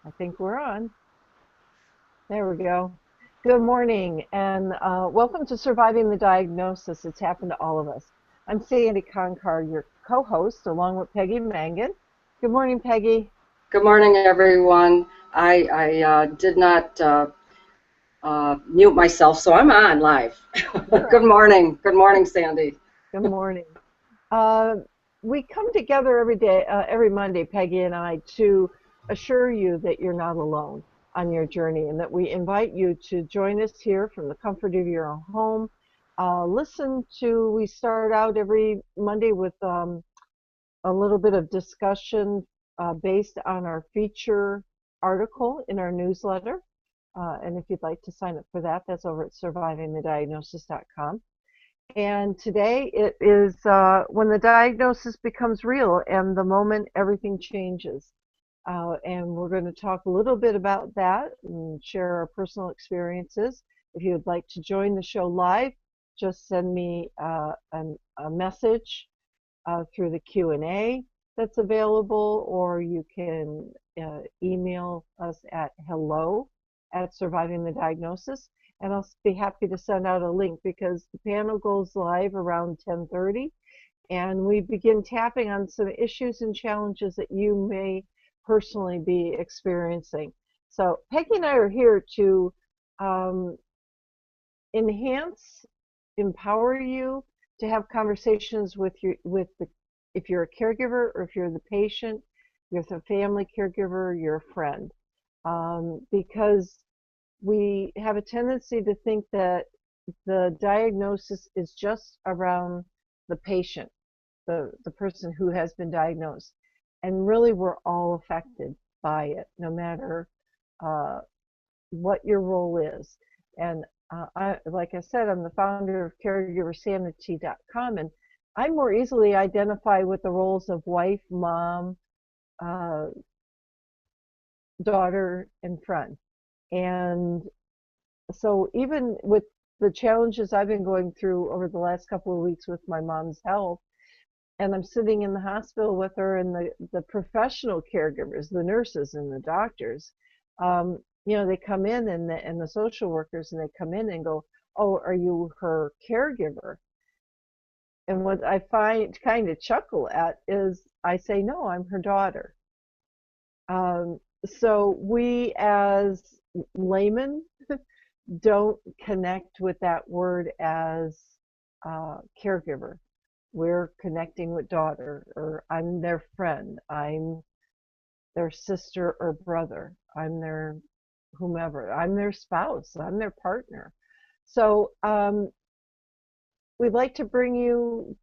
I think we're on. There we go. Good morning and welcome to Surviving the Diagnosis. It's happened to all of us. I'm Sandy Concar, your co-host, along with Peggy Mangan. Good morning, Peggy. Good morning, everyone. I did not mute myself, so I'm on live. You're Good on. morning. Good morning, Sandy. Good morning. Uh, we come together every day, every Monday, Peggy and I, to assure you that you're not alone on your journey and that we invite you to join us here from the comfort of your own home. We start out every Monday with a little bit of discussion based on our feature article in our newsletter. And if you'd like to sign up for that, that's over at survivingthediagnosis.com. And today it is when the diagnosis becomes real and the moment everything changes. And we're going to talk a little bit about that and share our personal experiences. If you would like to join the show live, just send me a message through the Q&A that's available, or you can email us at hello@surviving the diagnosis, and I'll be happy to send out a link because the panel goes live around 10:30, and we begin tapping on some issues and challenges that you may personally be experiencing. So Peggy and I are here to um, enhance, empower you to have conversations with the if you're a caregiver or if you're the patient, you're the family caregiver, you're a friend, because we have a tendency to think that the diagnosis is just around the patient, the person who has been diagnosed, and really we're all affected by it, no matter uh, what your role is. And like I said, I'm the founder of caregiversanity.com, and I more easily identify with the roles of wife, mom, uh, daughter, and friend. And so even with the challenges I've been going through over the last couple of weeks with my mom's health, and I'm sitting in the hospital with her, and the professional caregivers, the nurses and the doctors, they come in, and the social workers, and they come in and go, "Oh, are you her caregiver?" And what I find kind of chuckle at is I say, "No, I'm her daughter." So we as laymen don't connect with that word as caregiver. We're connecting with daughter, or I'm their friend, I'm their sister or brother, I'm their whomever, I'm their spouse, I'm their partner. So we'd like to bring you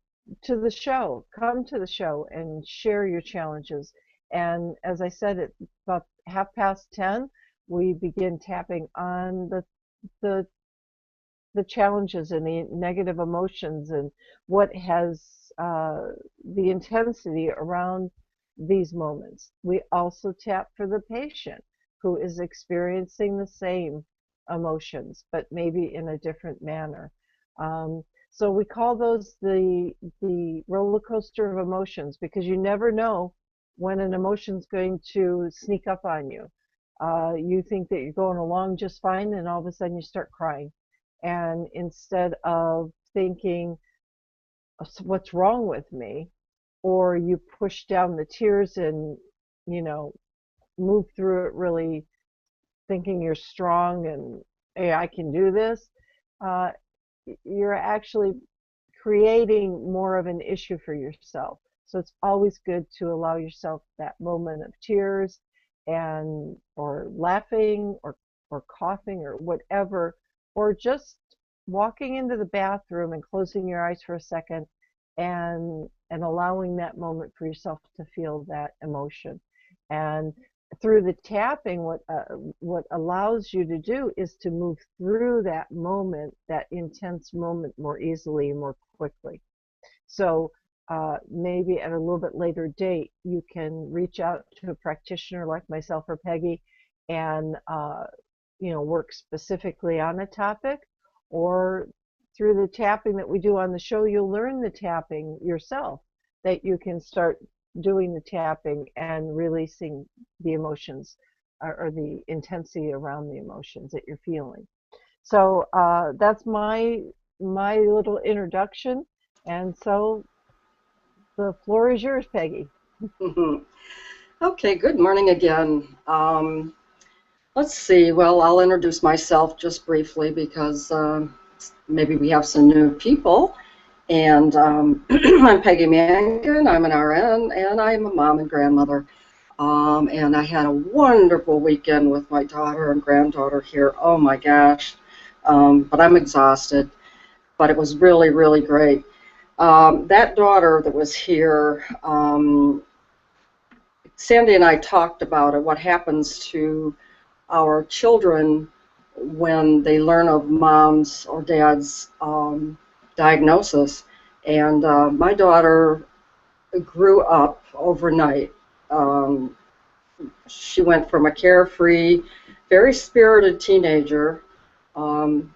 to the show. Come to the show and share your challenges. And as I said, at about 10:30, we begin tapping on the the challenges and the negative emotions and what has the intensity around these moments. We also tap for the patient who is experiencing the same emotions, but maybe in a different manner. So we call those the roller coaster of emotions, because you never know when an emotion's going to sneak up on you. You think that you're going along just fine, and all of a sudden you start crying. And instead of thinking, what's wrong with me? Or you push down the tears and, you know, move through it really thinking you're strong and, hey, I can do this. Uh, you're actually creating more of an issue for yourself. So it's always good to allow yourself that moment of tears and or laughing or coughing or whatever, or just walking into the bathroom and closing your eyes for a second and allowing that moment for yourself to feel that emotion. And through the tapping, what allows you to do is to move through that moment, that intense moment, more easily and more quickly. So maybe at a little bit later date, you can reach out to a practitioner like myself or Peggy, and work specifically on a topic, or through the tapping that we do on the show, you'll learn the tapping yourself, that you can start doing the tapping and releasing the emotions or the intensity around the emotions that you're feeling. So that's my little introduction, and so the floor is yours, Peggy. Mhm. Okay, good morning again. Let's see. Well, I'll introduce myself just briefly because maybe we have some new people. And I'm Peggy Mangan. I'm an RN, and I'm a mom and grandmother. And I had a wonderful weekend with my daughter and granddaughter here. Oh my gosh. But I'm exhausted. But it was really, really great. That daughter that was here, Sandy and I talked about it, what happens to our children when they learn of mom's or dad's diagnosis. And my daughter grew up overnight. Um, she went from a carefree, very spirited teenager, and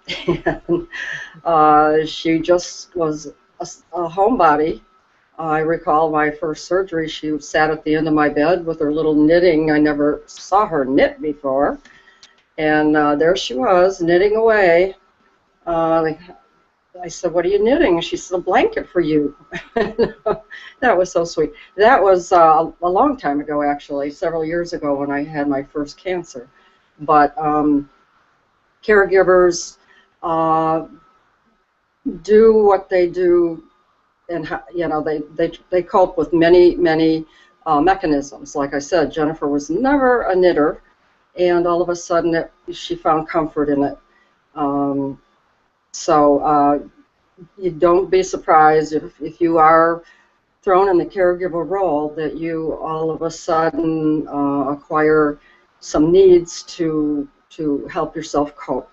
she just was a homebody. I recall my first surgery, she sat at the end of my bed with her little knitting. I never saw her knit before. And there she was, knitting away. Uh, I said, "What are you knitting?" And she said, "A blanket for you." That was so sweet. That was a long time ago, actually, several years ago when I had my first cancer. But caregivers uh, do what they do, and they cope with many mechanisms. Like I said, Jennifer was never a knitter, and all of a sudden she found comfort in it. Um, so you don't be surprised if you are thrown in the caregiver role that you all of a sudden acquire some needs to help yourself cope.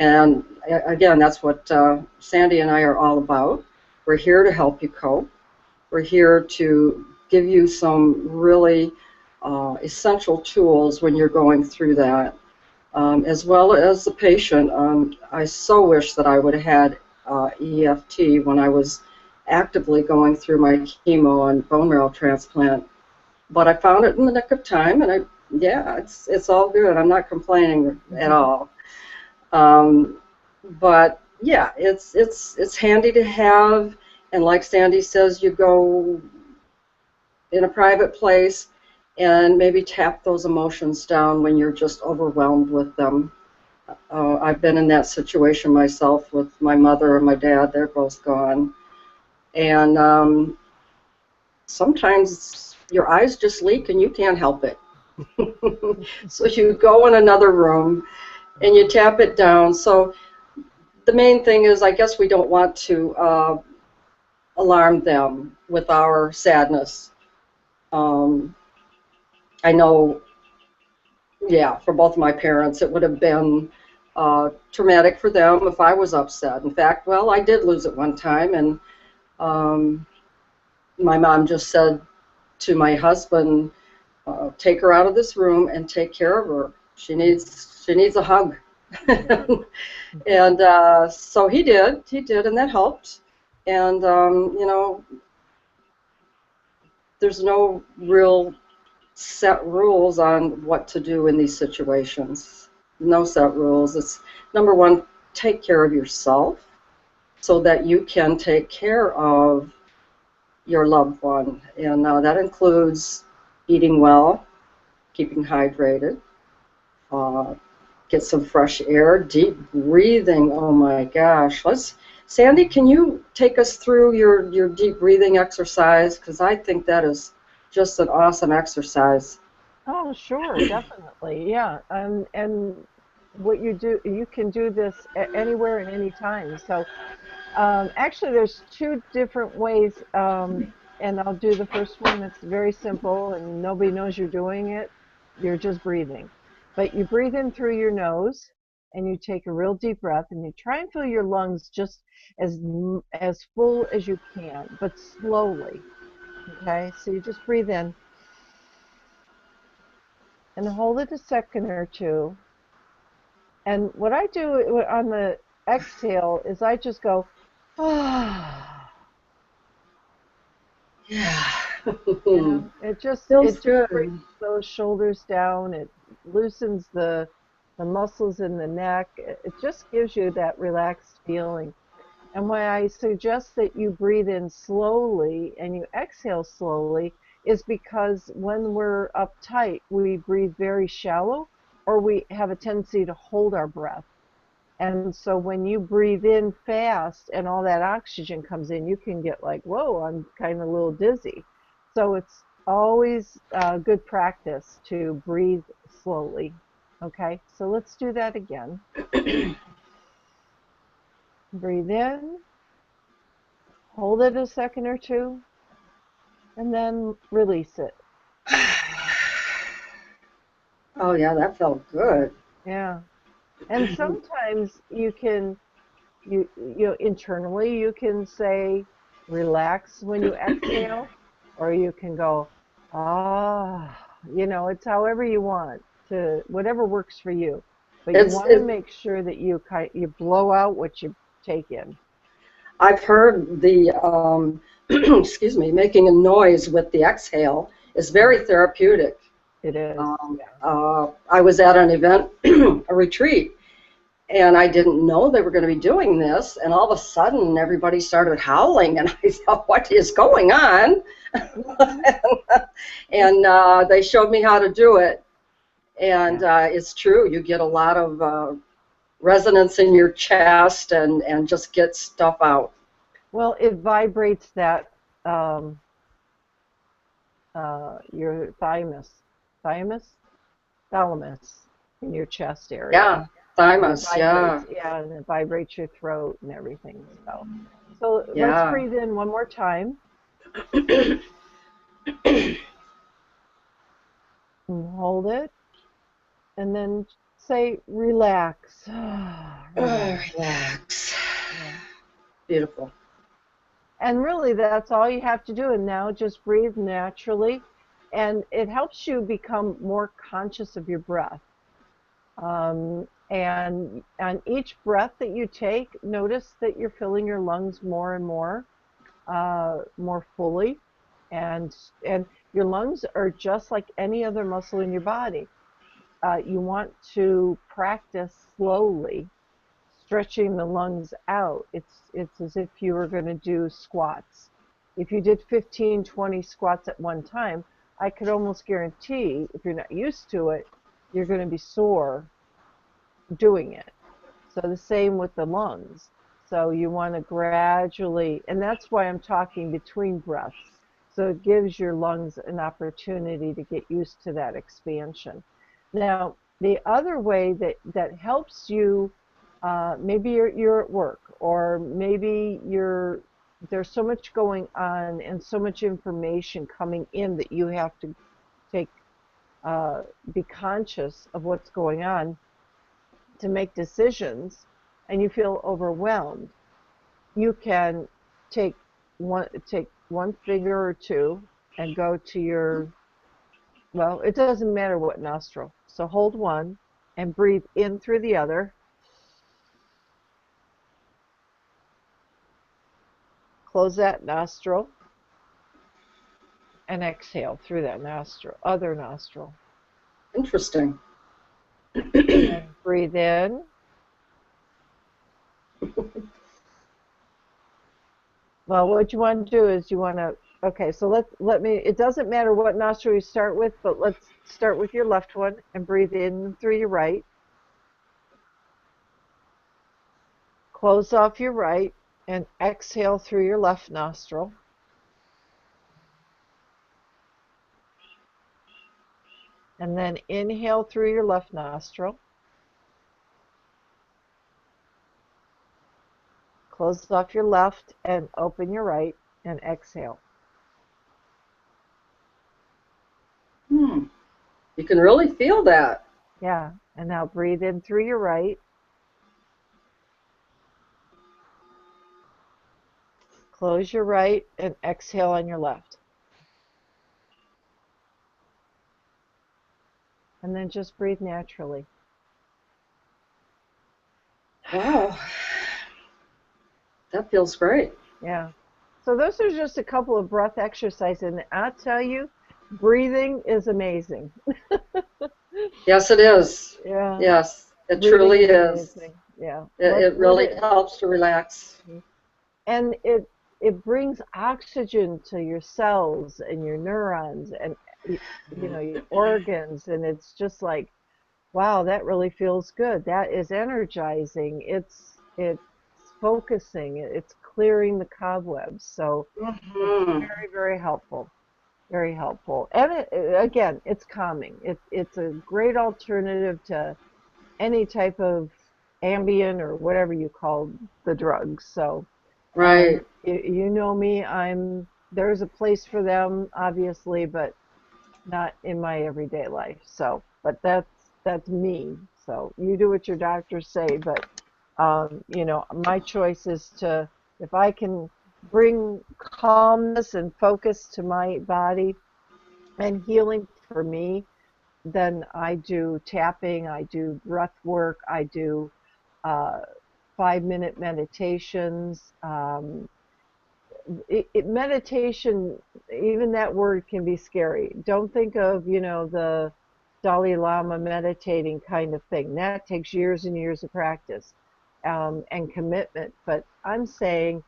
And again, that's what Sandy and I are all about. We're here to help you cope. We're here to give you some really essential tools when you're going through that. As well as the patient. I so wish that I would have had EFT when I was actively going through my chemo and bone marrow transplant, but I found it in the nick of time, and yeah, it's all good. I'm not complaining at all. Um, but yeah, it's handy to have, and like Sandy says, you go in a private place and maybe tap those emotions down when you're just overwhelmed with them. I've been in that situation myself with my mother and my dad. They're both gone. And sometimes your eyes just leak and you can't help it. So you go in another room and you tap it down. So the main thing is, I guess we don't want to alarm them with our sadness. Um, I know, yeah, for both of my parents, it would have been traumatic for them if I was upset. In fact, well, I did lose it one time, and um, my mom just said to my husband, "Take her out of this room and take care of her. She needs a hug." And so he did, and that helped. And there's no real set rules on what to do in these situations. No set rules. It's number one, take care of yourself so that you can take care of your loved one. And that includes eating well, keeping hydrated, uh, get some fresh air, deep breathing. Oh my gosh. Sandy, can you take us through your deep breathing exercise? Because I think that is just an awesome exercise. Oh, sure, definitely. Yeah. And what you do, you can do this anywhere and any time. So, actually, there's two different ways, and I'll do the first one. It's very simple, and nobody knows you're doing it. You're just breathing. But you breathe in through your nose, and you take a real deep breath, and you try and fill your lungs just as full as you can, but slowly. Okay, so you just breathe in and hold it a second or two. And what I do on the exhale is I just go, ah. Yeah. You know, it just Feels it just good. brings those shoulders down. loosens the muscles in the neck. It just gives you that relaxed feeling. And why I suggest that you breathe in slowly and you exhale slowly is because when we're uptight, we breathe very shallow, or we have a tendency to hold our breath. And so when you breathe in fast and all that oxygen comes in, you can get like, whoa, I'm kind of a little dizzy. So it's always good practice to breathe slowly. Okay, so let's do that again. Breathe in, hold it a second or two, and then release it. Oh, yeah, that felt good. Yeah. And sometimes you know, internally you can say relax when you exhale, or you can go, ah, you know, it's however you want to, whatever works for you. But you It's want to it, make sure that you blow out what you take in. I've heard the excuse me, making a noise with the exhale is very therapeutic. It is, yeah. I was at an event, a retreat, and I didn't know they were going to be doing this, and all of a sudden everybody started howling, and I thought, what is going on? Hmm. And they showed me how to do it, and Yeah. it's true. You get a lot of resonance in your chest, and just get stuff out. Well, it vibrates that um, your thymus, thalamus in your chest area. Yeah, And it thymus. vibrates, Yeah, yeah, and it vibrates your throat and everything. So let's yeah. breathe in one more time and hold it, and then say relax, relax. Relax. Yeah. Beautiful. And really, that's all you have to do. And now just breathe naturally, and it helps you become more conscious of your breath. And on each breath that you take, notice that you're filling your lungs more and more fully, and and your lungs are just like any other muscle in your body. You want to practice slowly stretching the lungs out. It's as if you were going to do squats. If you did 15, 20 squats at one time, I could almost guarantee if you're not used to it, you're going to be sore doing it. So the same with the lungs. So you want to gradually, and that's why I'm talking between breaths. So it gives your lungs an opportunity to get used to that expansion. Now, the other way that helps you, maybe you're at work, or maybe there's so much going on and so much information coming in that you have to take, uh, be conscious of what's going on to make decisions, and you feel overwhelmed, you can take one finger or two and go to your, well, it doesn't matter what nostril. So hold one and breathe in through the other. Close that nostril and exhale through that nostril, other nostril. Interesting. And then breathe in. Well, what you want to do is you want to, okay, so let me, it doesn't matter what nostril you start with, but let's start with your left one and breathe in through your right. Close off your right and exhale through your left nostril. And then inhale through your left nostril. Close off your left and open your right and exhale. Hmm. You can really feel that. Yeah, and now breathe in through your right. Close your right and exhale on your left. And then just breathe naturally. Wow, that feels great. Yeah. So those are just a couple of breath exercises, and I'll tell you, breathing is amazing. Yes, it is. Yeah, Yes, it breathing truly is is. amazing. Yeah, It what really it helps to relax. and it brings oxygen to your cells and your neurons and you know your organs, and it's just like, wow, that really feels good. That is energizing. It's focusing. It's clearing the cobwebs. So it's Hmm. very, very helpful. Very helpful. And again, it's calming. It's a great alternative to any type of Ambien or whatever you call the drugs. So, Right. you know me, there's a place for them, obviously, but not in my everyday life. So, but that's me. So you do what your doctors say, but you know, my choice is to, if I can bring calmness and focus to my body and healing for me, then I do tapping, I do breath work, I do uh, 5 minute meditations. Meditation, even that word can be scary. Don't think of, you know, the Dalai Lama meditating kind of thing. That takes years and years of practice and commitment. But I'm saying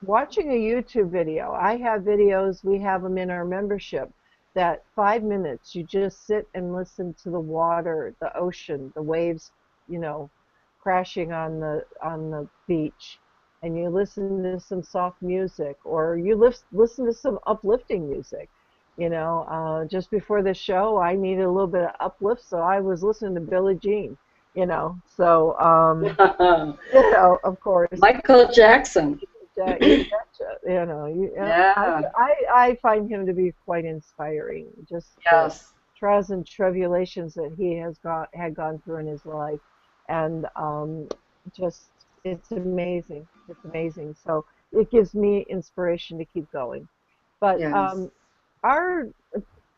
watching a YouTube video, I have videos, we have them in our membership, that 5 minutes you just sit and listen to the water, the ocean, the waves, you know, crashing on the beach, and you listen to some soft music, or you listen to some uplifting music. You know, just before the show, I needed a little bit of uplift, so I was listening to Billie Jean. You know, so you know, of course. Michael Jackson. You betcha. You know, Yeah. I find him to be quite inspiring. Just the Yes. trials and tribulations that he had gone through in his life, and just it's amazing. It's amazing. So it gives me inspiration to keep going. But Yes. our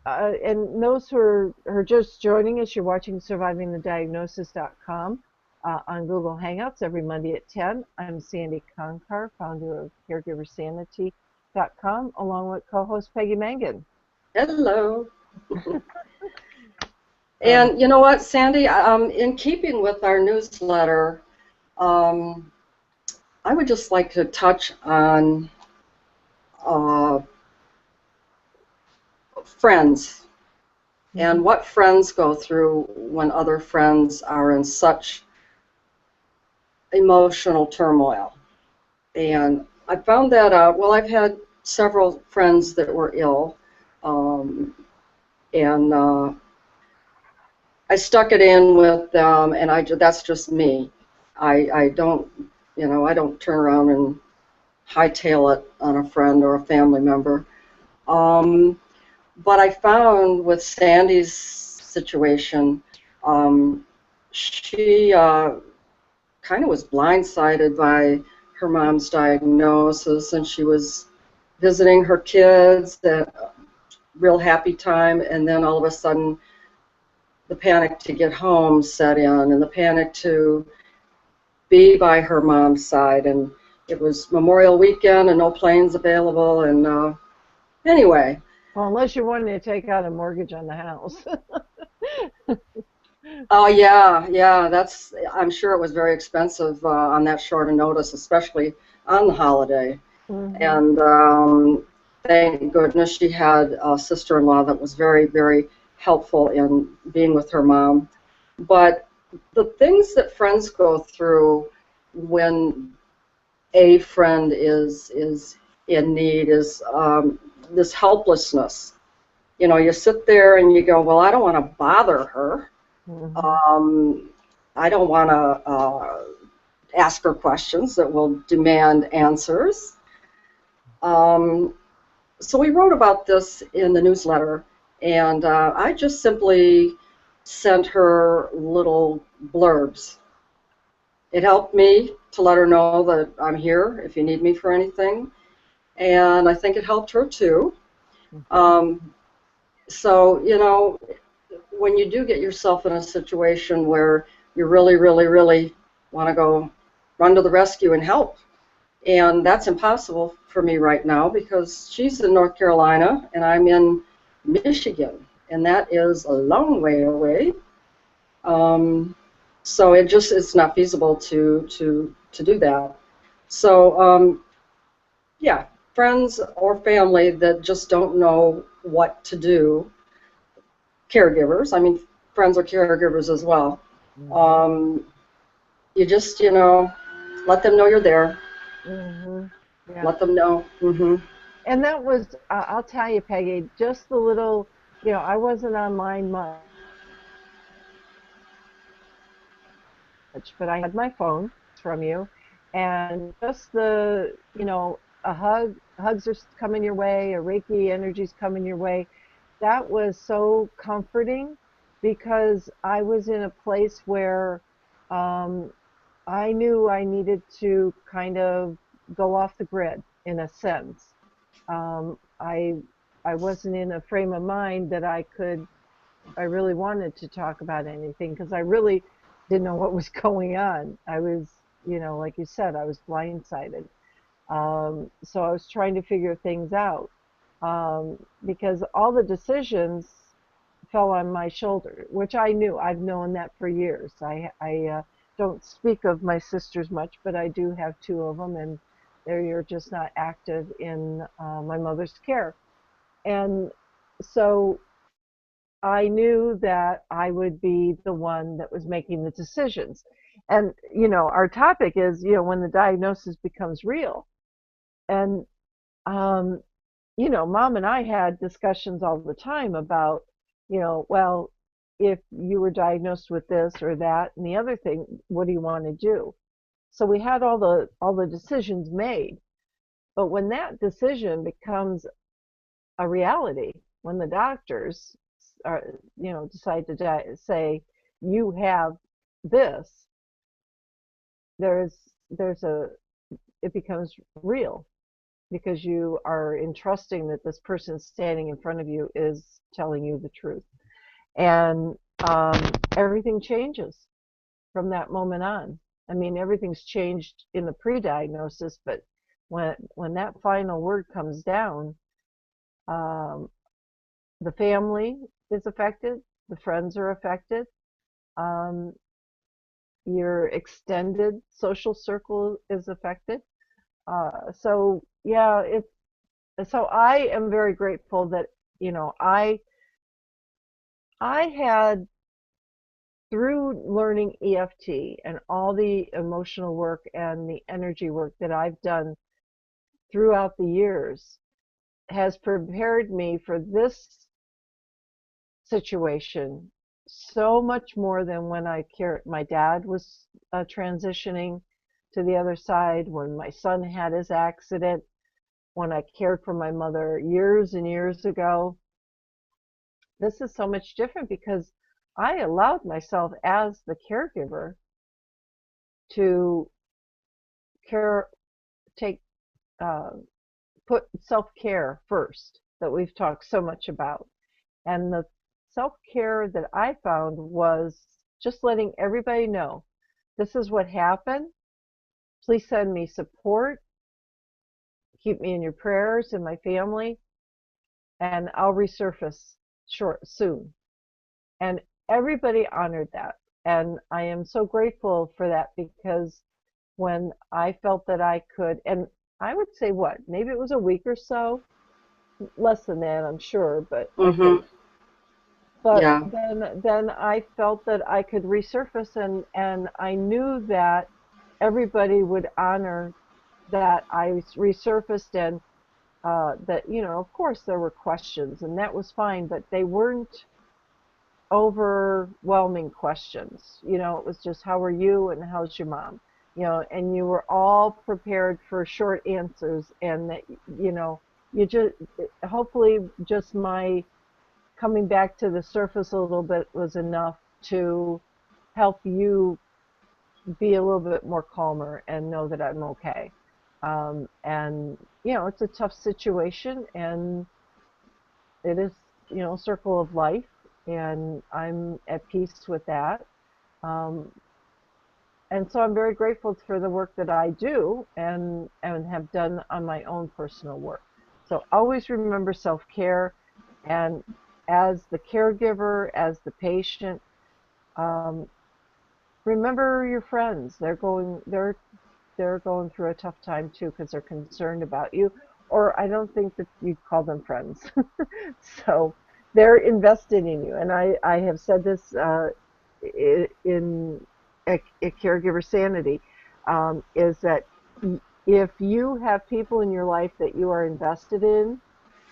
and those who are just joining us, you're watching survivingthediagnosis.com on Google Hangouts every Monday at 10. I'm Sandy Conkar, founder of caregiversanity.com, along with co-host Peggy Mangan. Hello. Uh, And you know what, Sandy? In keeping with our newsletter, um, I would just like to touch on uh, friends and mhm. what friends go through when other friends are in such emotional turmoil. And I found that out. Well, I've had several friends that were ill, um, and I stuck it in with them, and that's just me. I don't, I don't turn around and hightail it on a friend or a family member. Um, but I found with Sandy's situation, she kind of was blindsided by her mom's diagnosis, and she was visiting her kids at a real happy time, and then all of a sudden the panic to get home set in, and the panic to be by her mom's side, and it was Memorial Weekend and no planes available, and anyway. Well, unless you're wanting to take out a mortgage on the house. Oh yeah, yeah. I'm sure it was very expensive on that short of notice, especially on the holiday. Hmm. And thank goodness she had a sister-in-law that was very, very helpful in being with her mom. But the things that friends go through when a friend is in need is this helplessness. You know, you sit there and you go, well, I don't want to bother her. Hmm. Um, I don't want to ask her questions that will demand answers. Um, so we wrote about this in the newsletter, and I just simply sent her little blurbs. It helped me to let her know that I'm here if you need me for anything, and I think it helped her too. Hmm. Um, so, when you do get yourself in a situation where you really, really, really want to go run to the rescue and help, and that's impossible for me right now because she's in North Carolina and I'm in Michigan, and that is a long way away. Um, so it's not feasible to do that. So yeah, friends or family that just don't know what to do, caregivers. I mean, friends are caregivers as well. Mhm. Um, you just, let them know you're there. Mhm. Yeah. Let them know. Hmm. And that was, I'll tell you, Peggy, just the little, I wasn't online much, but I had my phone from you, and just a hugs are coming your way, a Reiki energy's coming your way. That was so comforting because I was in a place where um, I knew I needed to kind of go off the grid in a sense. Um, I I wasn't in a frame of mind that I really wanted to talk about anything because I really didn't know what was going on. I was, like you said, I was blindsided. So I was trying to figure things out because all the decisions fell on my shoulder, which I knew. I've known that for years. I don't speak of my sisters much, but I do have two of them, and they're just not active in my mother's care. And so I knew that I would be the one that was making the decisions. And, our topic is, when the diagnosis becomes real. And, um, Mom and I had discussions all the time about, well, if you were diagnosed with this or that and the other thing, what do you want to do? So we had all the decisions made. But when that decision becomes a reality, when the doctors are, decide to say you have this, there's there's a it becomes real because you are entrusting that this person standing in front of you is telling you the truth, and everything changes from that moment on. I mean, everything's changed in the pre-diagnosis, but when that final word comes down, um, the family is affected, the friends are affected, um, your extended social circle is affected. So yeah, so I am very grateful that I had, through learning EFT and all the emotional work and the energy work that I've done throughout the years, has prepared me for this situation so much more than when my dad was transitioning to the other side, when my son had his accident, when I cared for my mother years and years ago. This is so much different because I allowed myself as the caregiver to care, take, uh, put self-care first, that we've talked so much about. And the self-care that I found was just letting everybody know, this is what happened. Please send me support. Keep me in your prayers and my family, and I'll resurface soon. And everybody honored that. And I am so grateful for that because when I felt that I could, and I would say what, maybe it was a week or so, less than that, I'm sure, but I Hmm. think. But Yeah. then I felt that I could resurface, and I knew that everybody would honor that I resurfaced, and that, of course there were questions, and that was fine, but they weren't overwhelming questions. It was just, how are you and how's your mom? And you were all prepared for short answers, and that, you just, hopefully just my coming back to the surface a little bit was enough to help you be a little bit more calmer and know that I'm okay. And it's a tough situation, and it is, a circle of life, and I'm at peace with that. Um, and so I'm very grateful for the work that I do and have done on my own personal work. So always remember self-care, and as the caregiver, as the patient, um, remember your friends. They're going through a tough time too because they're concerned about you. Or I don't think that you'd call them friends. So they're invested in you. And I have said this in a caregiver sanity, is that if you have people in your life that you are invested in,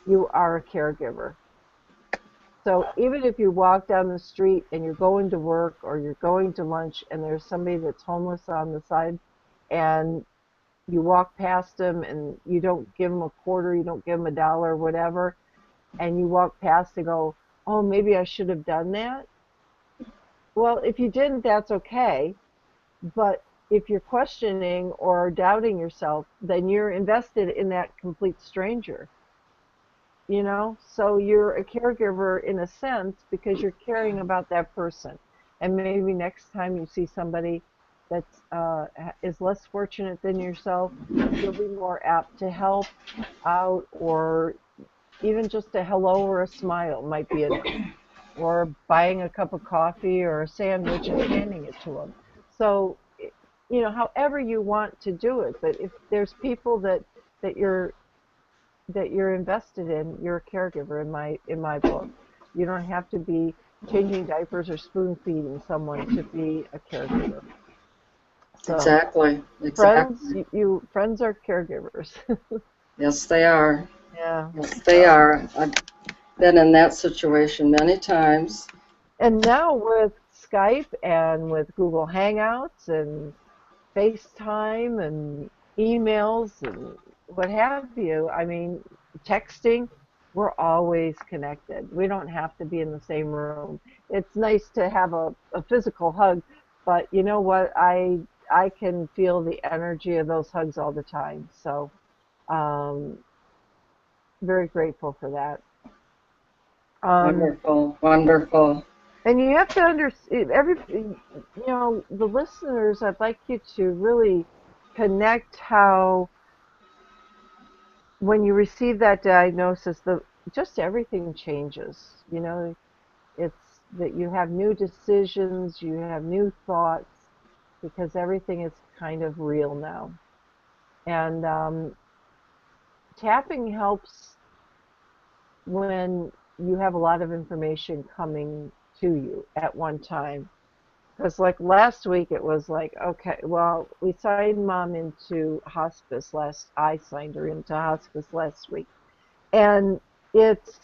you are a caregiver. So even if you walk down the street and you're going to work or you're going to lunch and there's somebody that's homeless on the side and you walk past them and you don't give them a quarter, you don't give them a dollar, whatever, and you walk past and go, oh, maybe I should have done that. Well, if you didn't, that's okay. But if you're questioning or doubting yourself, then you're invested in that complete stranger, you know? So you're a caregiver in a sense because you're caring about that person. And maybe next time you see somebody that's is less fortunate than yourself, you'll be more apt to help out, or even just a hello or a smile might be enough, or buying a cup of coffee or a sandwich and handing it to them. So, you know, however you want to do it, but if there's people that you're that you're invested in, you're a caregiver in my book. You don't have to be changing diapers or spoon feeding someone to be a caregiver. So, Exactly, friends, exactly. friends are caregivers. Yes, they are. Yeah. Yes, they So, are. I've been in that situation many times. and now with Skype and with Google Hangouts and FaceTime and emails and what have you. I mean, texting, we're always connected. We don't have to be in the same room. It's nice to have a physical hug, but you know what? I can feel the energy of those hugs all the time. So, um, very grateful for that. Um, Wonderful, wonderful. and you have to understand the listeners, I'd like you to really connect how when you receive that diagnosis, the just everything changes. You know, it's that you have new decisions, you have new thoughts, because everything is kind of real now. And tapping helps when you have a lot of information coming to you at one time. Because like last week, it was like, okay, well, we signed mom into hospice last. I signed her into hospice last week, and it's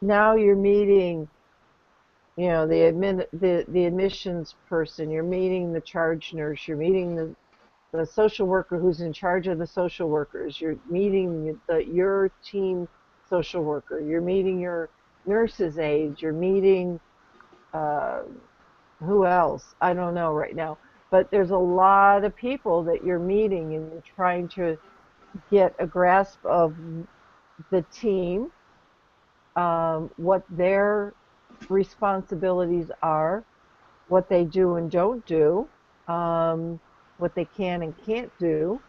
now you're meeting, you know, the admissions person, you're meeting the charge nurse, you're meeting the social worker who's in charge of the social workers, you're meeting your team social worker, you're meeting your nurse's aide, you're meeting uh, who else? I don't know right now, but there's a lot of people that you're meeting and you're trying to get a grasp of the team, what their responsibilities are, what they do and don't do, um, what they can and can't do.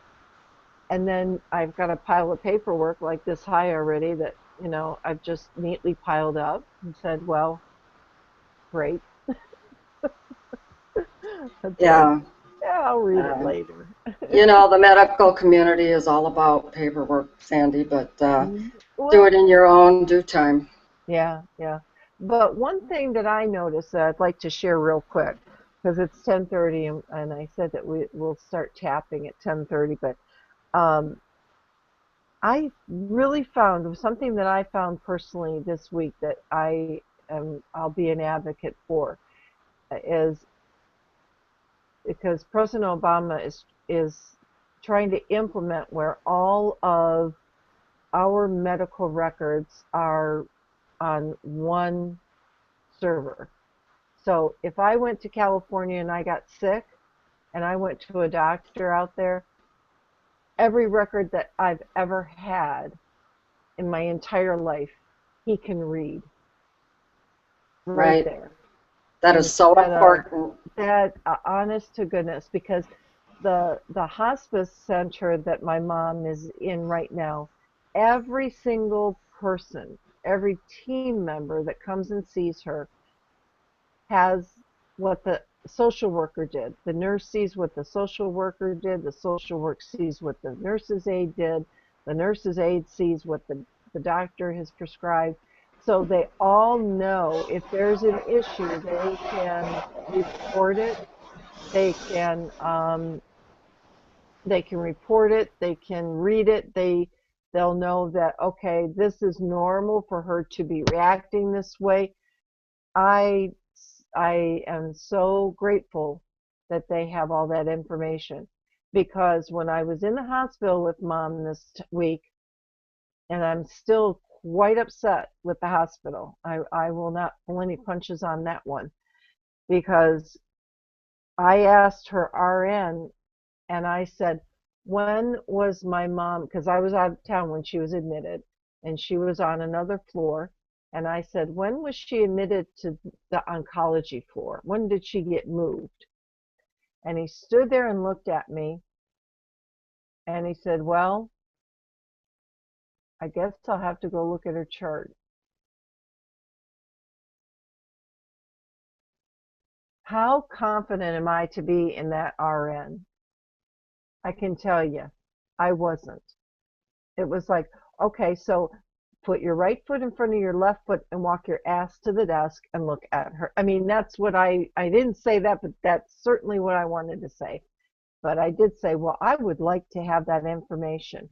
And then I've got a pile of paperwork like this high already that, you know, I've just neatly piled up and said, well, great. It's like, Yeah. yeah, I'll read it Uh, later. the medical community is all about paperwork, Sandy, but do it Well, in your own due time. yeah, yeah. But one thing that I noticed that I'd like to share real quick, because it's 10:30 and I said that we will start tapping at 10:30, but um, I really found something that I found personally this week that I'll be an advocate for, is because President Obama is trying to implement where all of our medical records are on one server. So if I went to California and I got sick and I went to a doctor out there, every record that I've ever had in my entire life, he can read right Right. there. That is so Instead of important. that, honest to goodness, because the hospice center that my mom is in right now, every single person, every team member that comes and sees her has what the social worker did. The nurse sees what the social worker did. The social worker sees what the nurse's aide did. The nurse's aide sees what the doctor has prescribed. So they all know if there's an issue, they can report it. They can they can report it. They can read it. They'll know that okay, this is normal for her to be reacting this way. I I am so grateful that they have all that information because when I was in the hospital with mom this week, and I'm still quite upset with the hospital. I will not pull any punches on that one because I asked her RN and I said, when was my mom, because I was out of town when she was admitted and she was on another floor. And I said, when was she admitted to the oncology floor? When did she get moved? And he stood there and looked at me and he said, well, I guess I'll have to go look at her chart. How confident am I to be in that RN? I can tell you, I wasn't. It was like, okay, so put your right foot in front of your left foot and walk your ass to the desk and look at her. I mean, that's what I didn't say that, but that's certainly what I wanted to say. But I did say, well, I would like to have that information.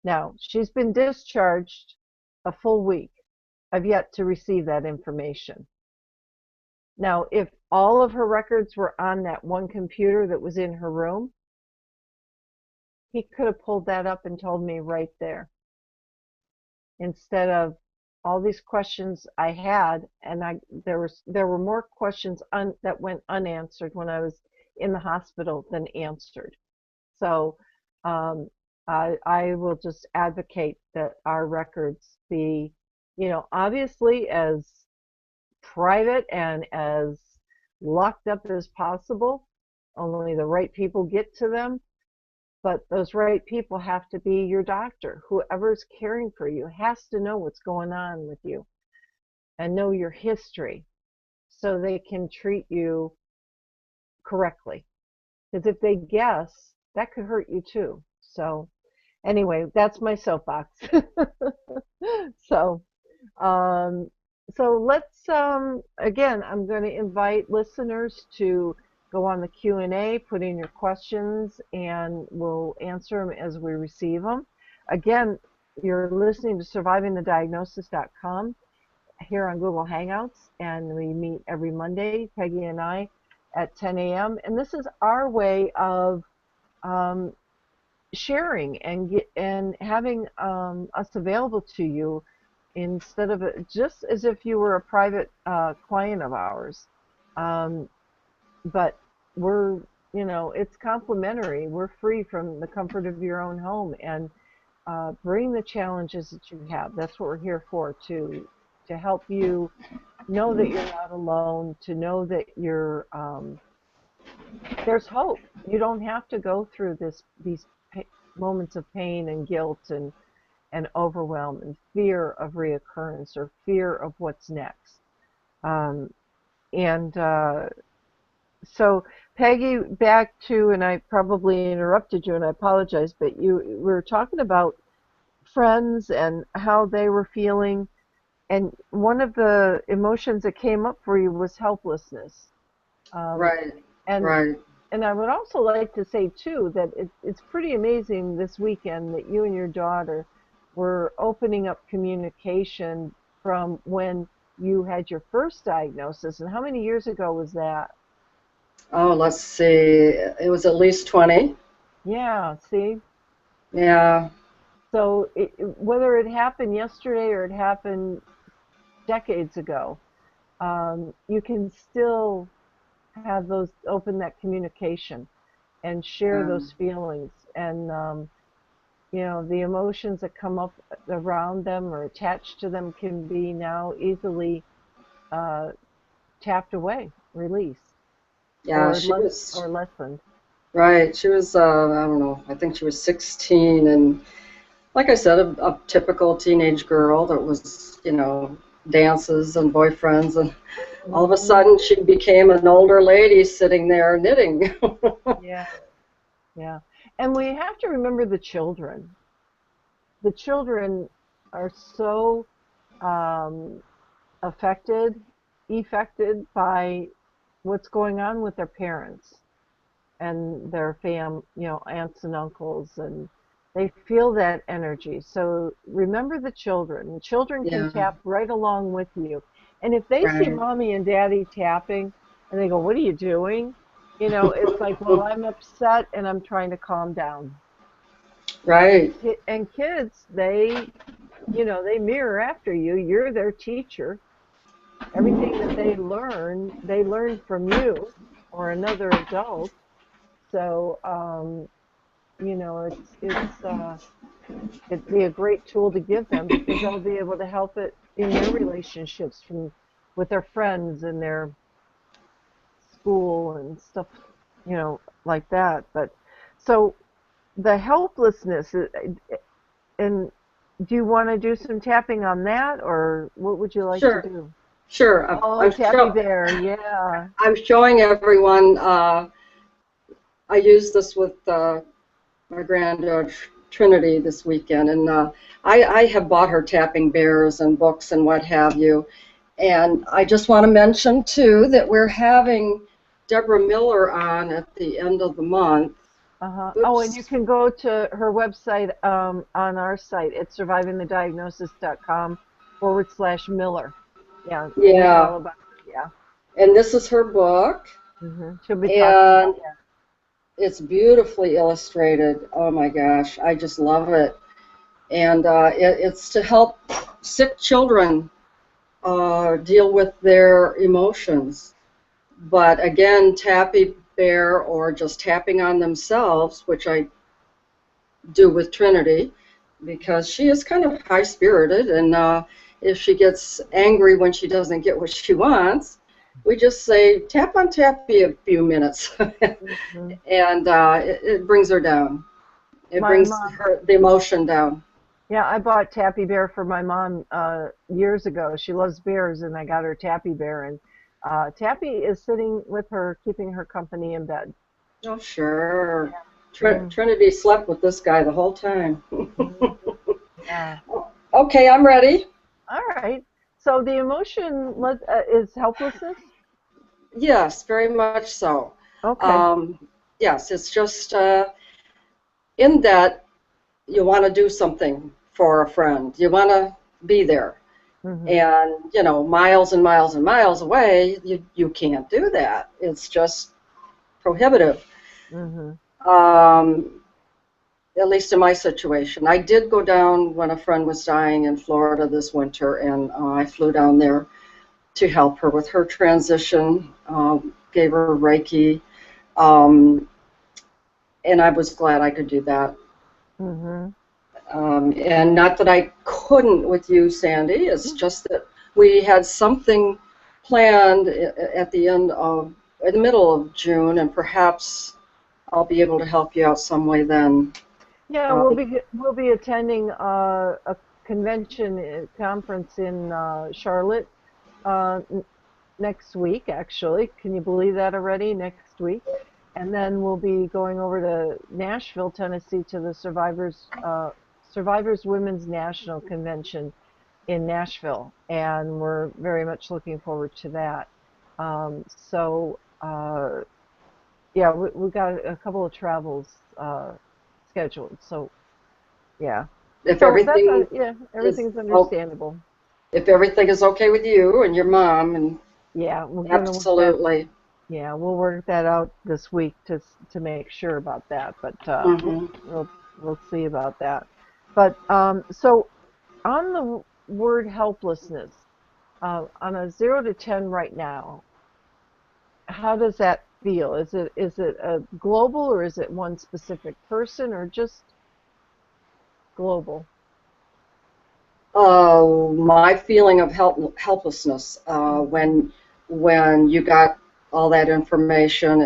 Now, she's been discharged a full week. I've yet to receive that information. Now, if all of her records were on that one computer that was in her room, he could have pulled that up and told me right there instead of all these questions I had, and there were more questions that went unanswered when I was in the hospital than answered. So I will just advocate that our records be, obviously as private and as locked up as possible. Only the right people get to them. But those right people have to be your doctor. Whoever's caring for you has to know what's going on with you and know your history so they can treat you correctly. Because if they guess, that could hurt you too. So anyway, that's my soapbox. So um, so let's again, I'm going to invite listeners to go on the Q&A, put in your questions, and we'll answer them as we receive them. Again, you're listening to survivingthediagnosis.com here on Google Hangouts, and we meet every Monday, Peggy and I, at 10 a.m. And this is our way of sharing and having us available to you instead of just as if you were a private client of ours. But we're, it's complimentary. We're free from the comfort of your own home and bring the challenges that you have. That's what we're here for, to help you know that you're not alone, to know that there's hope. You don't have to go through these moments of pain and guilt and overwhelm and fear of reoccurrence or fear of what's next. And so Peggy, back to, and I probably interrupted you and I apologize, but we were talking about friends and how they were feeling, and one of the emotions that came up for you was helplessness. Right, And right. and I would also like to say too that it's pretty amazing this weekend that you and your daughter were opening up communication from when you had your first diagnosis. And how many years ago was that? Oh, let's see. It was at least 20. Yeah, see? Yeah, So whether it happened yesterday or it happened decades ago, you can still have open that communication and share yeah, those feelings. And, the emotions that come up around them or attached to them can be now easily uh, tapped away, released, yeah. She was or lessened. right. She was, I don't know. I think she was 16, and like I said, a typical teenage girl that was, dances and boyfriends, and all of a Hmm. sudden she became an older lady sitting there knitting. Yeah, yeah. And we have to remember the children. The children are so um, affected by what's going on with their parents and their aunts and uncles, and they feel that energy. So remember the children. The children can Yeah, tap right along with you. And if they see right. mommy and daddy tapping and they go, "What are you doing?" It's like, "Well, I'm upset and I'm trying to calm down." Right, And kids, they mirror after you. You're their teacher. Everything that they learn from you or another adult. So, it'd be a great tool to give them because they'll be able to help it in their relationships with their friends and their school and stuff, like that. But so the helplessness, and do you want to do some tapping on that, or what would you like to sure, do? sure. Oh, Tappy Bear, yeah. I'm showing everyone. I used this with my granddaughter Trinity this weekend, and I have bought her tapping bears and books and what have you. And I just want to mention too that we're having Deborah Miller on at the end of the month. Uh-huh. Oh, and you Oops. can go to her website on our site at survivingthediagnosis.com/Miller. Yeah, and read all Yeah, about it. Yeah. and this is her book, She'll be talking about and it's beautifully illustrated. Oh my gosh, I just love it. And it's to help sick children deal with their emotions. But again, Tappy Bear or just tapping on themselves, which I do with Trinity, because she is kind of high spirited. And if she gets angry when she doesn't get what she wants, we just say, tap on Tappy a few minutes. that. And it brings her down. It My brings mom, the emotion down. yeah, I bought Tappy Bear for my mom years ago. She loves bears, and I got her Tappy Bear, and Tappy is sitting with her, keeping her company in bed. Oh, sure. Mm, Trinity slept with this guy the whole time. mm, yeah. Okay, I'm ready. All right. So the emotion is helplessness. Yes, very much so. Okay. Um, yes, it's just in that you want to do something for a friend. You want to be there. Hmm. And, miles and miles and miles away, you can't do that. It's just prohibitive. Hmm. Um, at least in my situation. I did go down when a friend was dying in Florida this winter, and I flew down there to help her with her transition, gave her Reiki, um, and I was glad I could do that. Hmm. And not that I couldn't with you, Sandy, it's just that we had something planned at in the middle of June, and perhaps I'll be able to help you out some way then. Yeah, Uh, we'll be attending a convention conference in Charlotte next week, actually. Can you believe that already? Next week. And then we'll be going over to Nashville, Tennessee to the Survivors Women's National Convention in Nashville. And we're very much looking forward to that. Yeah, we got a couple of travels scheduled. So, yeah. if So that's, everything yeah, is everything's oh, understandable. if everything is okay with you and your mom, and Yeah, we're gonna work that. absolutely. Yeah, we'll work that out this week to make sure about that, but Hmm. we'll see about that. But so on the word helplessness, on a 0 to 10 right now, how does that feel? Is it a global, or is it one specific person, or just global? My feeling of helplessness Hmm. when you got all that information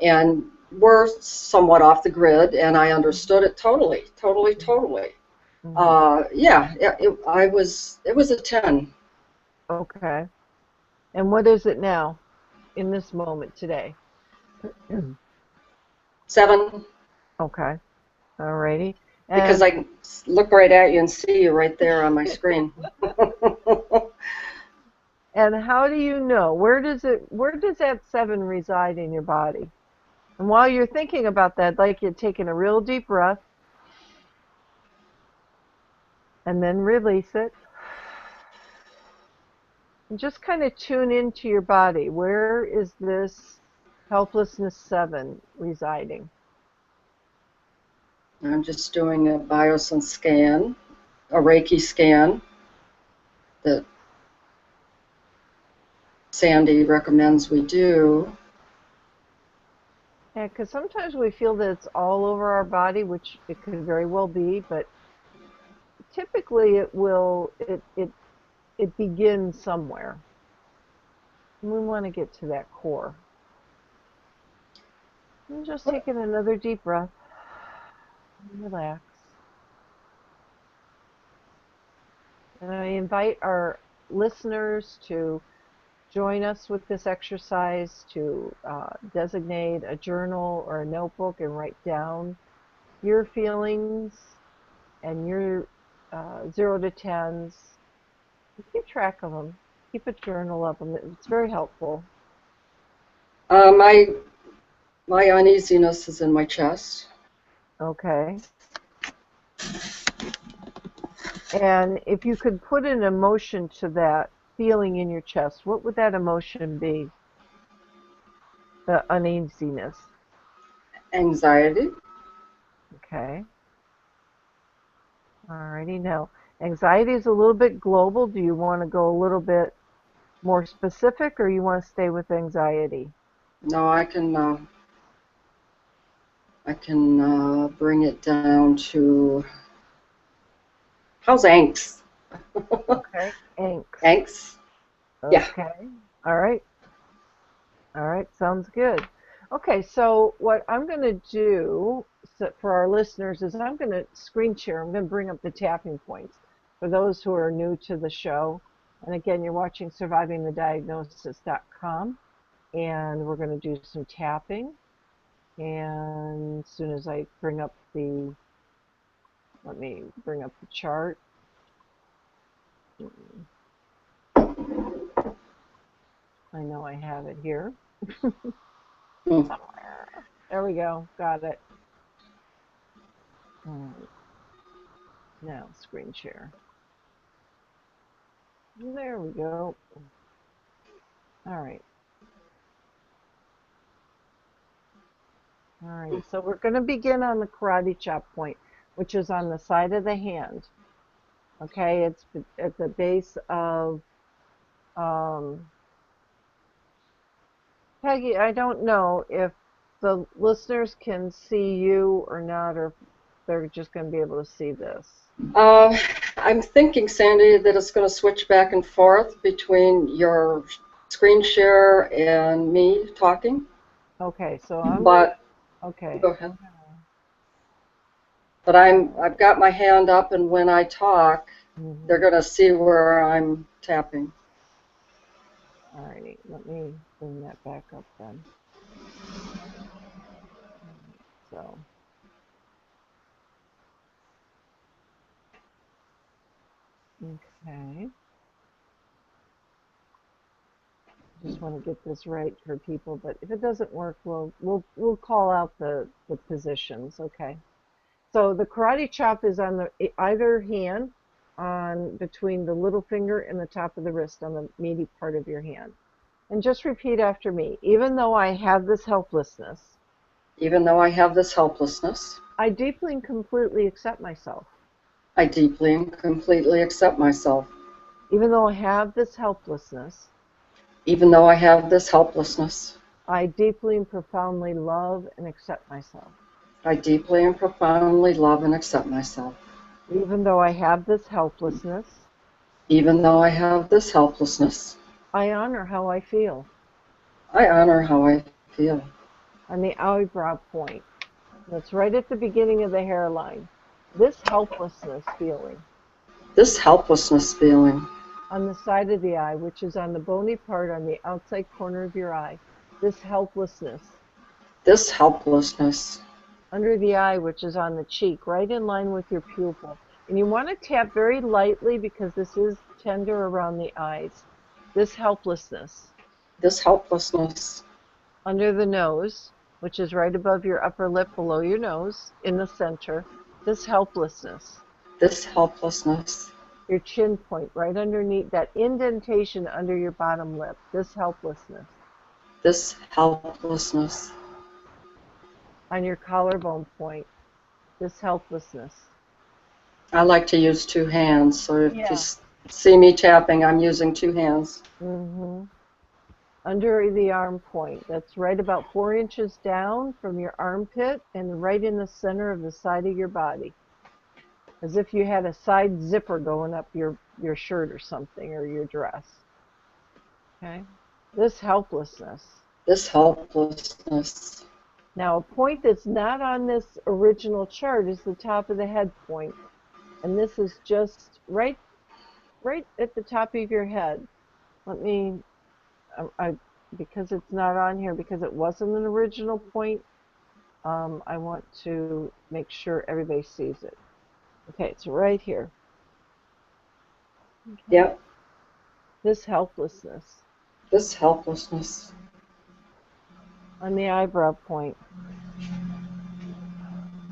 and we're somewhat off the grid, and I understood it totally, totally, totally. It was a 10. Okay. And what is it now in this moment today? 7, Okay. Alrighty. because And I can look right at you and see you right there on my screen. and how do you know? Where does that 7 reside in your body? And while you're thinking about that, I'd like you taking a real deep breath and then release it. And just kind of tune into your body. Where is this helplessness 7 residing? I'm just doing a biosyn scan, a Reiki scan that Sandy recommends we do. Yeah, because sometimes we feel that it's all over our body, which it could very well be, but typically it begins somewhere. And we want to get to that core. And just taking another deep breath. Relax. And I invite our listeners to join us with this exercise to designate a journal or a notebook and write down your feelings and your 0 to 10s. Keep track of them. Keep a journal of them. It's very helpful. Uh, my my uneasiness is in my chest. Okay. And if you could put an emotion to that feeling in your chest, what would that emotion be? The uneasiness. Anxiety. Okay. Alrighty. Now, anxiety is a little bit global. Do you want to go a little bit more specific, or you want to stay with anxiety? No, I can bring it down to, how's angst? Okay. Angst. Angst. Yeah. Okay. All right. All right. Sounds good. Okay. So what I'm going to do for our listeners is I'm going to screen share. I'm going to bring up the tapping points for those who are new to the show. And again, you're watching survivingthediagnosis.com, and we're going to do some tapping. And as soon as I bring up let me bring up the chart. I know I have it here somewhere. There we go. Got it. All right. Now screen share. There we go. All right. All right. So we're going to begin on the karate chop point, which is on the side of the hand. Okay. It's at the base of Peggy, I don't know if the listeners can see you or not, or if they're just going to be able to see this. Uh, I'm thinking, Sandy, that it's going to switch back and forth between your screen share and me talking. Okay, so I'm But okay. go ahead. But I've got my hand up, and when I talk, they're going to see where I'm tapping. All righty, let me bring that back up then. So, okay. Just want to get this right for people, but if it doesn't work, we'll call out the positions. Okay. So the karate chop is on the either hand, on between the little finger and the top of the wrist on the meaty part of your hand. And just repeat after me. Even though I have this helplessness, Even though I have this helplessness, I deeply and completely accept myself. I deeply and completely accept myself. Even though I have this helplessness, Even though I have this helplessness, I deeply and profoundly love and accept myself. I deeply and profoundly love and accept myself. Even though I have this helplessness, Even though I have this helplessness, I honor how I feel I honor how I feel. on the eyebrow point. That's right at the beginning of the hairline. this helplessness feeling this helplessness feeling on the side of the eye, which is on the bony part on the outside corner of your eye, this helplessness this helplessness under the eye, which is on the cheek, right in line with your pupil. And you want to tap very lightly because this is tender around the eyes. This helplessness this helplessness under the nose, which is right above your upper lip below your nose, in the center. This helplessness. this helplessness Your chin point, right underneath that indentation under your bottom lip. This helplessness. this helplessness On your collarbone point. This helplessness. I like to use two hands, so if you Yeah. see me tapping, I'm using two hands. Under the arm point. That's right about 4 inches down from your armpit and right in the center of the side of your body. As if you had a side zipper going up your shirt or something, or your dress. Okay? This helplessness. This helplessness. Now, a point that's not on this original chart is the top of the head point. And this is just right at the top of your head. Let me, because it's not on here, because it wasn't an original point, I want to make sure everybody sees it. Okay, it's right here. Okay. Yep. This helplessness. This helplessness. On the eyebrow point.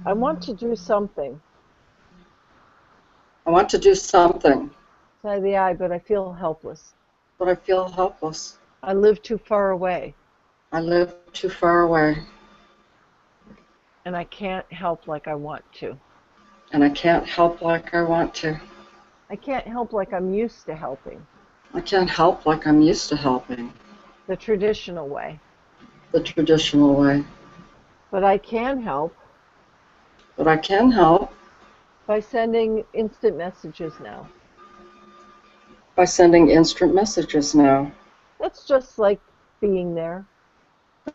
I want to do something. I want to do something, Side of the eye, but I feel helpless. but I feel helpless. I live too far away. I live too far away. And I can't help like I want to. And I can't help like I want to. I can't help like I'm used to helping. I can't help like I'm used to helping. The traditional way. The traditional way. But I can help. But I can help. By sending instant messages now. By sending instant messages now. That's just like being there.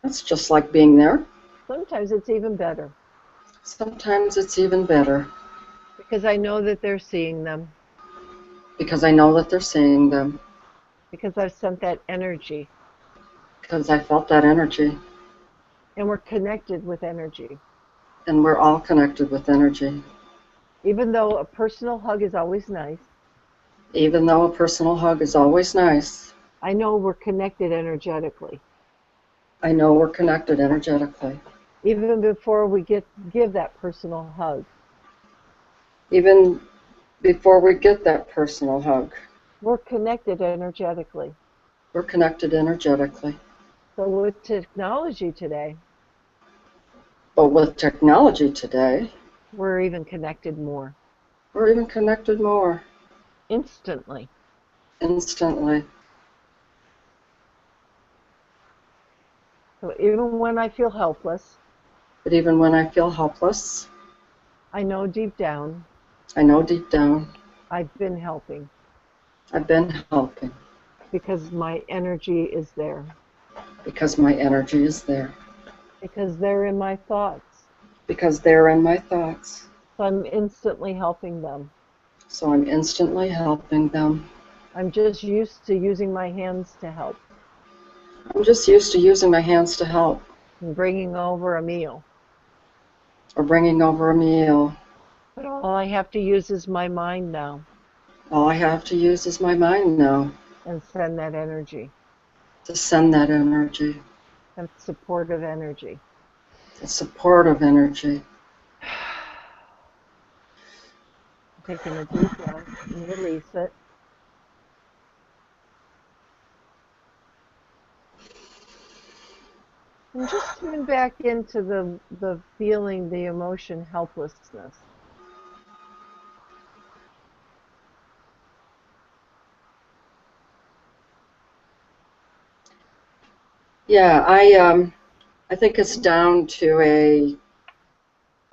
That's just like being there. Sometimes it's even better. Sometimes it's even better. Because I know that they're seeing them. Because I know that they're seeing them. Because I've sent that energy. Because I felt that energy. And we're connected with energy. And we're all connected with energy. Even though a personal hug is always nice. Even though a personal hug is always nice. I know we're connected energetically. I know we're connected energetically. Even before we give that personal hug. Even before we get that personal hug. We're connected energetically. We're connected energetically. So with technology today. But with technology today. We're even connected more. We're even connected more. Instantly. Instantly. So even when I feel helpless. But even when I feel helpless. I know deep down. I know deep down. I've been helping. I've been helping. Because my energy is there. Because my energy is there. Because they're in my thoughts. Because they're in my thoughts. So I'm instantly helping them. So I'm instantly helping them. I'm just used to using my hands to help. I'm just used to using my hands to help. And bringing over a meal. Or bringing over a meal. But all I have to use is my mind now. All I have to use is my mind now. And send that energy. To send that energy. And supportive energy. The supportive energy. Taking a deep breath and release it. And just tune back into the feeling, the emotion, helplessness. Yeah, I think it's down to a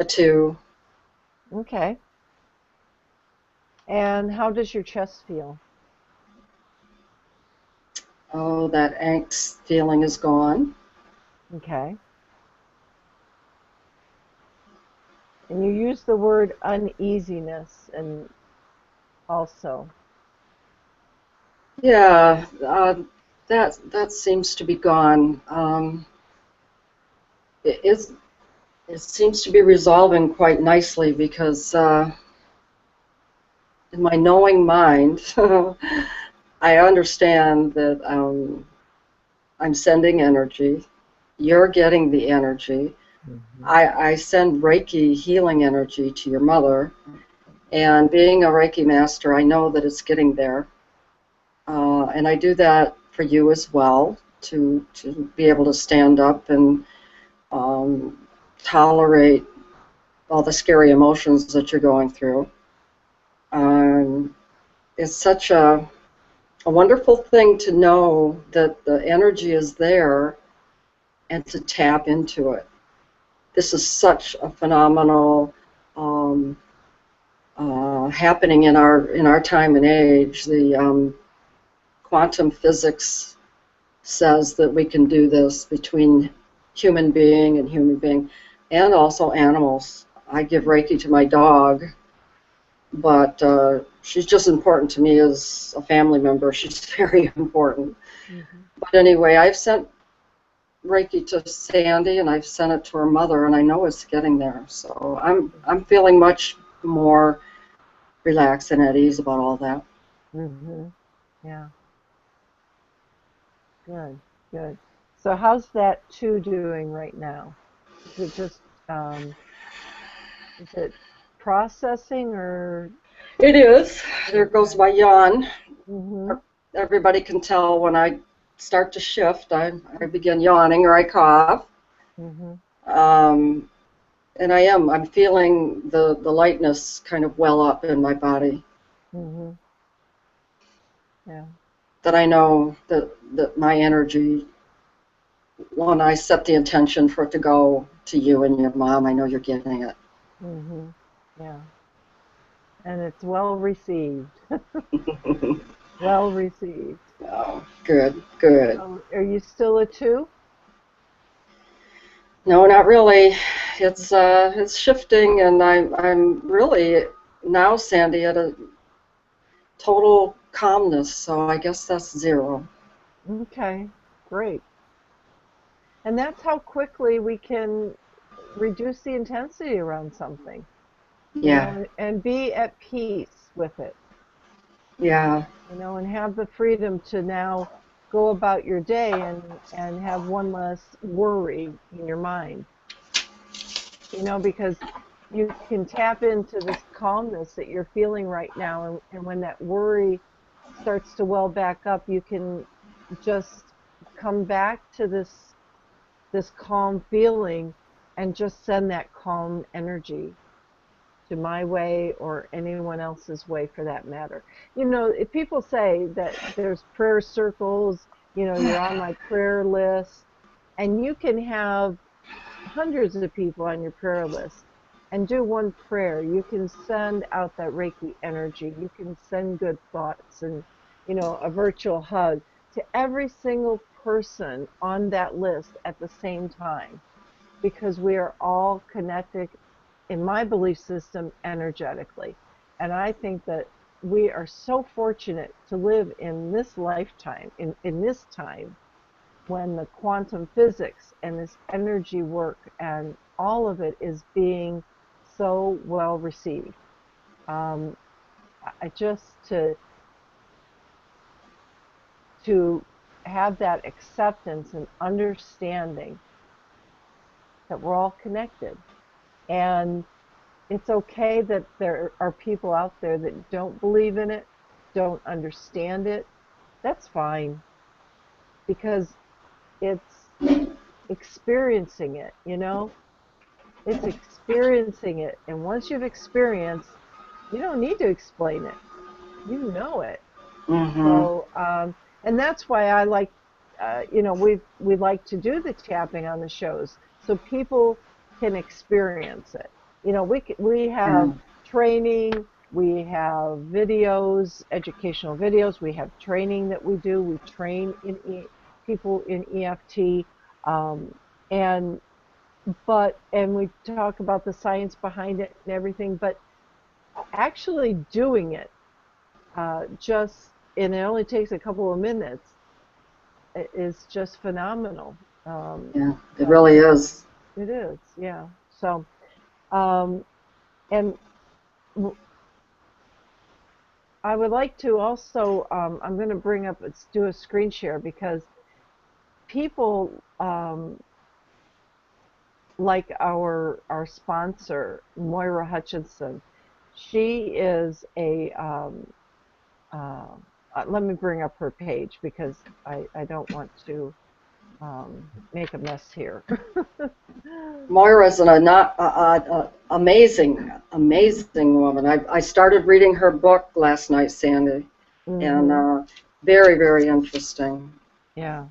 2. Okay. And how does your chest feel? Oh, that angst feeling is gone. Okay. And you use the word uneasiness and also. Yeah, that seems to be gone. It is. It seems to be resolving quite nicely because in my knowing mind, I understand that I'm sending energy. You're getting the energy. Hmm. I send Reiki healing energy to your mother, and being a Reiki master, I know that it's getting there. And I do that for you as well to be able to stand up and um, tolerate all the scary emotions that you're going through. Um, it's such a wonderful thing to know that the energy is there and to tap into it. This is such a phenomenal um, happening in our time and age. The quantum physics says that we can do this between human being, and also animals. I give Reiki to my dog, but she's just important to me as a family member. She's very important. Hmm. But anyway, I've sent Reiki to Sandy, and I've sent it to her mother, and I know it's getting there. So I'm feeling much more relaxed and at ease about all that. Hmm. Yeah, good, good. So how's that two doing right now? Is it just, um, is it processing or? It is. There goes Okay. my yawn. Hmm. Everybody can tell when I start to shift, I begin yawning or I cough. Hmm. Um, and I'm feeling the lightness kind of well up in my body. Hmm. Yeah. That I know that my energy, when I set the intention for it to go to you and your mom, I know you're getting it. Hmm. Yeah. And it's well received. Well received. Oh, good, good. So are you still a two? No, not really. It's shifting, and I'm really now, Sandy, at a total calmness. So I guess that's zero. Okay, great. And that's how quickly we can reduce the intensity around something, Yeah, and be at peace with it, yeah. and have the freedom to now go about your day and have one less worry in your mind, because you can tap into this calmness that you're feeling right now. And when that worry starts to well back up, you can just come back to this calm feeling and just send that calm energy to my way or anyone else's way for that matter. If people say that there's prayer circles, you're on my prayer list, and you can have hundreds of people on your prayer list and do one prayer. You can send out that Reiki energy. You can send good thoughts and, a virtual hug to every single person on that list at the same time, because we are all connected, in my belief system, energetically. And I think that we are so fortunate to live in this lifetime, in this time, when the quantum physics and this energy work and all of it is being so well received. Um, I just to have that acceptance and understanding that we're all connected, and it's okay that there are people out there that don't believe in it, don't understand it. That's fine, because it's experiencing it. It's experiencing it. And once you've experienced, you don't need to explain it. You know it. Mm-hmm. So, and that's why I like, we like to do the tapping on the shows so people can experience it. We have Yeah. training, we have videos, educational videos, we have training that we do. We train people in EFT, and and we talk about the science behind it and everything, but actually doing it, and it only takes a couple of minutes, is just phenomenal. Um, Yeah, it so really is. it is, yeah. So, um, and I would like to also, I'm going to let's do a screen share because people, like our sponsor, Moira Hutchinson, she is uh, let me bring up her page because I don't want to make a mess here. Moira's amazing, amazing woman. I started reading her book last night, Sandy, and Hmm. very, very interesting. Yeah.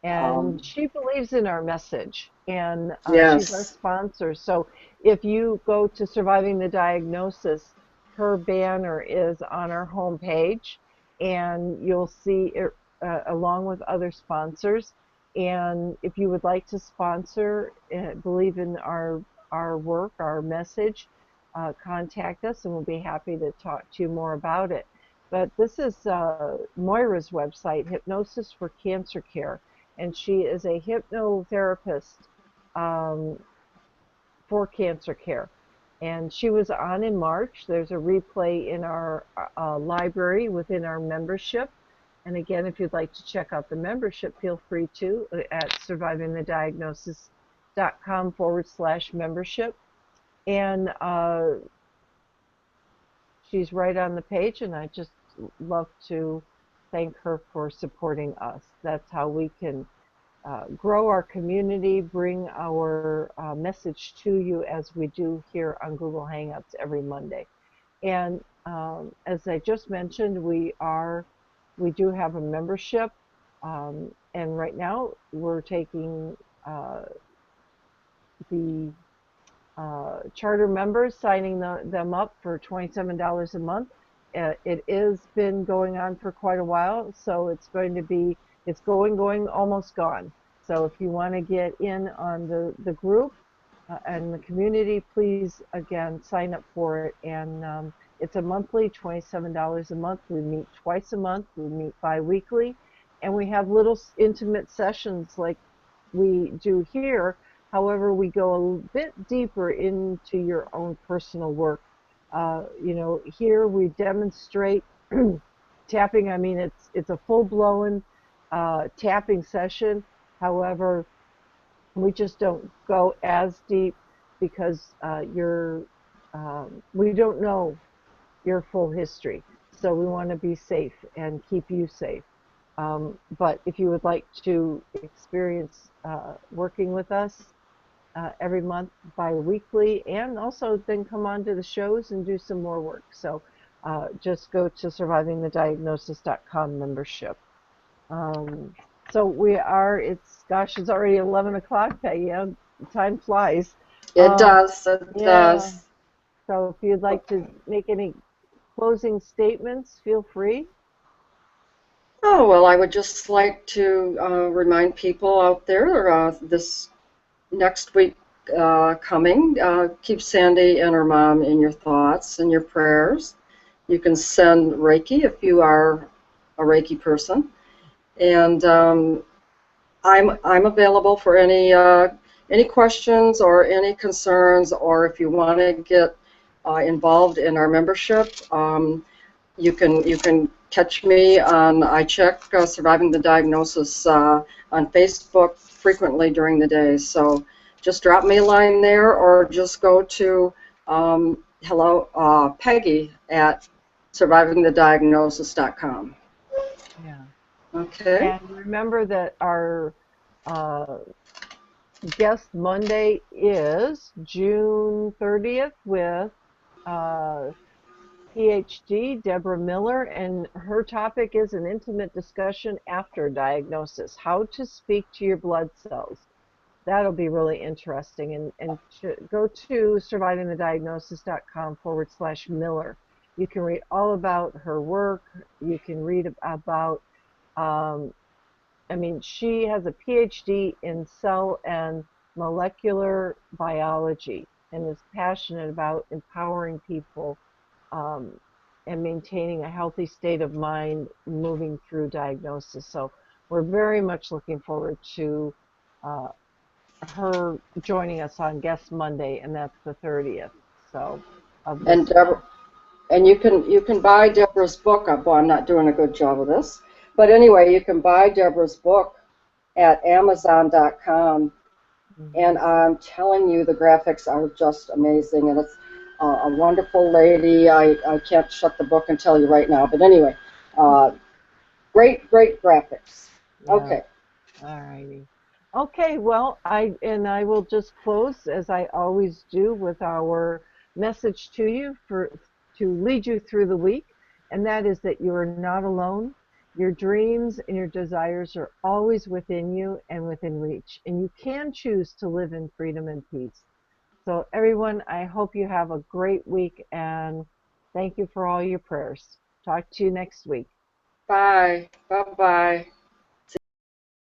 And Um, she believes in our message, and she's our yes, sponsor. So if you go to Surviving the Diagnosis, her banner is on our homepage, and you'll see it along with other sponsors. And if you would like to sponsor, believe in our work, our message, contact us, and we'll be happy to talk to you more about it. But this is Moira's website, Hypnosis for Cancer Care, and she is a hypnotherapist um, for cancer care. And she was on in March. There's a replay in our library within our membership. And again, if you'd like to check out the membership, feel free to at survivingthediagnosis.com/membership. And she's right on the page, and I just love to thank her for supporting us. That's how we can grow our community, bring our message to you as we do here on Google Hangouts every Monday. And as I just mentioned, we do have a membership, and right now we're taking uh, the charter members, signing them up for $27 a month. It has been going on for quite a while, so it's going, almost gone. So if you want to get in on the group and the community, please again sign up for it. And it's a monthly, $27 a month. We meet twice a month. We meet bi-weekly, and we have little intimate sessions like we do here. However, we go a bit deeper into your own personal work. Here we demonstrate tapping. I mean, it's a full-blown tapping session. However, we just don't go as deep because we don't know your full history. So we want to be safe and keep you safe. But if you would like to experience working with us every month bi-weekly, and also then come on to the shows and do some more work. So just go to survivingthediagnosis.com membership. Um, so it's already 11 o'clock, Peggy. Time flies. it Um, does. It yeah. does. So if you'd like to make any closing statements, feel free. Oh, well, I would just like to remind people out there this next week coming, keep Sandy and her mom in your thoughts and your prayers. You can send Reiki if you are a Reiki person. And I'm available for any questions or any concerns, or if you want to get involved in our membership, you can catch me on I check Surviving the Diagnosis on Facebook frequently during the day. So just drop me a line there, or just go to hello Peggy at survivingthediagnosis.com. Yeah. Okay. And remember that our uh, guest Monday is June 30th with uh, PhD Deborah Miller, and her topic is an intimate discussion after diagnosis, how to speak to your blood cells. That'll be really interesting. And go to survivingthediagnosis.com/Miller. You can read all about her work. You can read about, um, I mean, she has a PhD in cell and molecular biology and is passionate about empowering people um, and maintaining a healthy state of mind moving through diagnosis. So we're very much looking forward to uh, her joining us on Guest Monday, and that's the 30th. So of And this month. Deborah, and you can buy Deborah's book. Well, I'm not doing a good job of this, but anyway, you can buy Deborah's book at Amazon.com. And Mhm. I'm telling you, the graphics are just amazing, and it's a wonderful lady. I can't shut the book and tell you right now, but anyway, uh, great graphics. Yeah. Okay, All righty. Okay, well, I will just close as I always do with our message to you for to lead you through the week, and that is that you are not alone. Your dreams and your desires are always within you and within reach, and you can choose to live in freedom and peace. So everyone, I hope you have a great week and thank you for all your prayers. Talk to you next week. bye, bye.